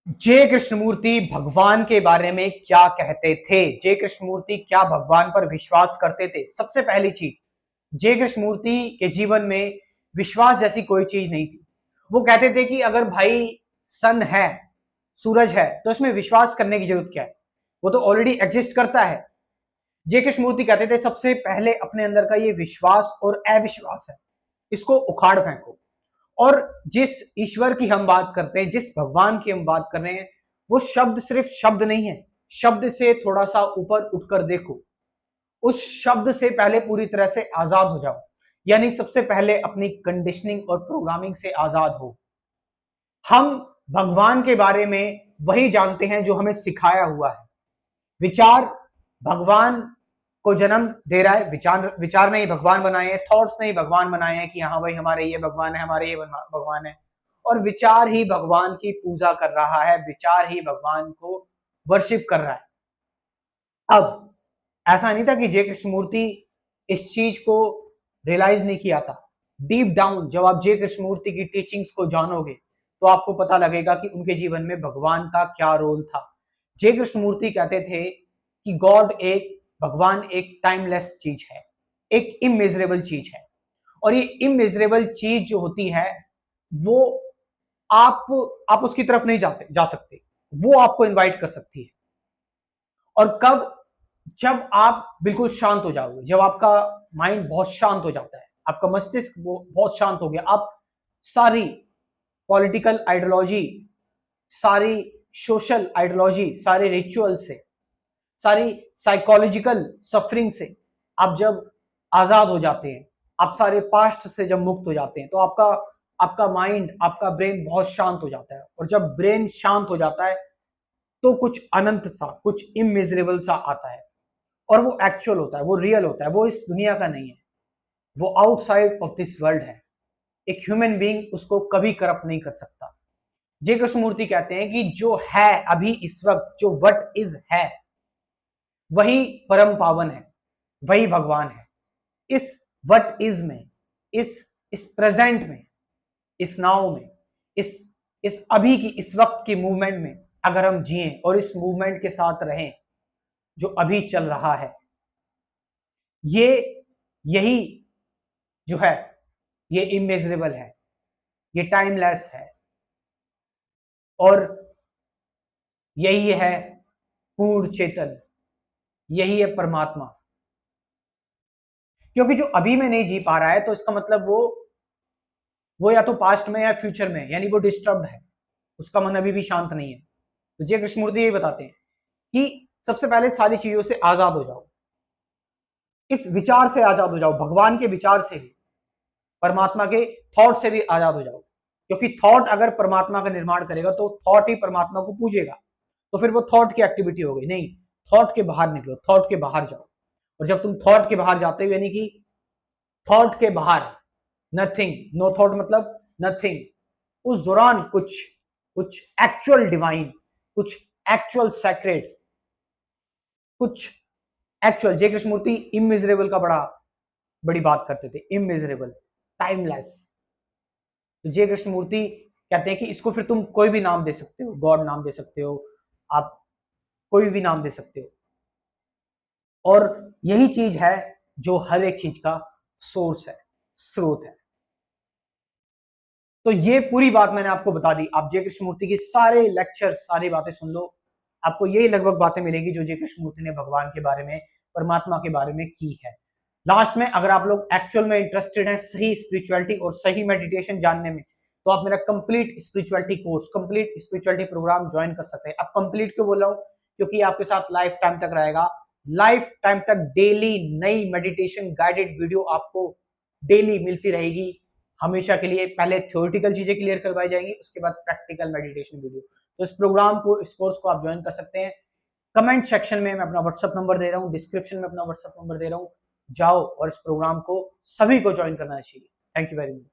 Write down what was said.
जय कृष्णमूर्ति भगवान के बारे में क्या कहते थे? जय कृष्णमूर्ति क्या भगवान पर विश्वास करते थे? सबसे पहली चीज, जय कृष्णमूर्ति के जीवन में विश्वास जैसी कोई चीज नहीं थी। वो कहते थे कि अगर भाई सन है, सूरज है, तो इसमें विश्वास करने की जरूरत क्या है, वो तो ऑलरेडी एग्जिस्ट करता है। जय कृष्णमूर्ति कहते थे सबसे पहले अपने अंदर का ये विश्वास और अविश्वास है, इसको उखाड़ फेंको। और जिस ईश्वर की हम बात करते हैं, जिस भगवान की हम बात कर रहे हैं, वो शब्द सिर्फ शब्द नहीं है। शब्द से थोड़ा सा ऊपर उठकर देखो, उस शब्द से पहले पूरी तरह से आजाद हो जाओ। यानी सबसे पहले अपनी कंडीशनिंग और प्रोग्रामिंग से आजाद हो। हम भगवान के बारे में वही जानते हैं जो हमें सिखाया हुआ है। विचार भगवान को जन्म दे रहा है। विचार विचार ने ही भगवान बनाए हैं, थॉट्स ने ही भगवान बनाए हैं कि हाँ भाई हमारे ये भगवान है, हमारे ये भगवान है। और विचार ही भगवान की पूजा कर रहा है, विचार ही भगवान को वर्शिप कर रहा है। अब ऐसा नहीं था कि जय कृष्णमूर्ति इस चीज को रियलाइज नहीं किया था। डीप डाउन जब आप जय कृष्णमूर्ति की टीचिंग्स को जानोगे तो आपको पता लगेगा कि उनके जीवन में भगवान का क्या रोल था। जय कृष्णमूर्ति कहते थे कि गॉड एक भगवान एक टाइमलेस चीज है, एक इमेजरेबल चीज है। और ये इमेजरेबल चीज जो होती है वो आप आप उसकी तरफ नहीं जा सकते, वो आपको इनवाइट कर सकती है। और कब? जब आप बिल्कुल शांत हो जाओगे, जब आपका माइंड बहुत शांत हो जाता है, आपका मस्तिष्क बहुत शांत हो गया, आप सारी पॉलिटिकल आइडियोलॉजी, सारी सोशल आइडियोलॉजी, सारे रिचुअल से, सारी साइकोलॉजिकल सफरिंग से आप जब आजाद हो जाते हैं, आप सारे पास्ट से जब मुक्त हो जाते हैं, तो आपका आपका माइंड, आपका ब्रेन बहुत शांत हो जाता है। और जब ब्रेन शांत हो जाता है तो कुछ अनंत सा, कुछ इमेजरेबल सा आता है। और वो एक्चुअल होता है, वो रियल होता है, वो इस दुनिया का नहीं है, वो आउटसाइड ऑफ दिस वर्ल्ड है। एक ह्यूमन बीइंग उसको कभी करप्ट नहीं कर सकता। जय कृष्णमूर्ति कहते हैं कि जो है अभी इस वक्त, जो वट इज है, वही परम पावन है, वही भगवान है। इस वट इज में, इस प्रेजेंट में, इस नाउ में, इस अभी की, इस वक्त की मूवमेंट में अगर हम जिए और इस मूवमेंट के साथ रहें जो अभी चल रहा है, ये यही जो है ये इमेजरेबल है, ये टाइमलेस है, और यही है पूर्ण चेतन, यही है परमात्मा। क्योंकि जो अभी में नहीं जी पा रहा है तो इसका मतलब वो या तो पास्ट में या फ्यूचर में, यानी वो डिस्टर्ब्ड है, उसका मन अभी भी शांत नहीं है। तो जय कृष्णमूर्ति यही बताते हैं कि सबसे पहले सारी चीजों से आजाद हो जाओ, इस विचार से आजाद हो जाओ, भगवान के विचार से भी, परमात्मा के थॉट से भी आजाद हो जाओ। क्योंकि थॉट अगर परमात्मा का निर्माण करेगा तो थॉट ही परमात्मा को पूजेगा, तो फिर वो थॉट की एक्टिविटी हो गई। नहीं, थॉट के बाहर निकलो, थॉट के बाहर जाओ। और जब तुम थॉट के बाहर जाते हो, यानी कि थॉट के बाहर नथिंग, नो थॉट मतलब नथिंग, उस दौरान कुछ कुछ एक्चुअल डिवाइन, कुछ एक्चुअल सैक्रेड, कुछ एक्चुअल। जय कृष्णमूर्ति इमेजरेबल का बड़ी बात करते थे, इमेजरेबल, टाइमलेस। तो जय कृष्णमूर्ति कहते हैं कि इसको फिर तुम कोई भी नाम दे सकते हो, गॉड नाम दे सकते हो, आप कोई भी नाम दे सकते हो। और यही चीज है जो हर एक चीज का सोर्स है, स्रोत है। तो ये पूरी बात मैंने आपको बता दी। आप जय कृष्णमूर्ति की सारे लेक्चर, सारी बातें सुन लो, आपको यही लगभग बातें मिलेंगी जो जय कृष्णमूर्ति ने भगवान के बारे में, परमात्मा के बारे में की है। लास्ट में अगर आप लोग एक्चुअल में इंटरेस्टेड हैं सही स्पिरिचुअलिटी और सही मेडिटेशन जानने में, तो आप मेरा complete spirituality course, complete spirituality program join कर सकते हैं। अब कंप्लीट क्यों बोल रहा हूँ? क्योंकि आपके साथ लाइफ टाइम तक रहेगा, लाइफ टाइम तक डेली नई मेडिटेशन गाइडेड वीडियो आपको डेली मिलती रहेगी, हमेशा के लिए। पहले थ्योरेटिकल चीजें क्लियर करवाई जाएंगी, उसके बाद प्रैक्टिकल मेडिटेशन वीडियो। तो इस प्रोग्राम को, इस कोर्स को आप ज्वाइन कर सकते हैं। कमेंट सेक्शन में मैं अपना व्हाट्सअप नंबर दे रहा हूँ, डिस्क्रिप्शन में अपना व्हाट्सअप नंबर दे रहा हूँ, जाओ और इस प्रोग्राम को सभी को ज्वाइन करना चाहिए। Thank you very much.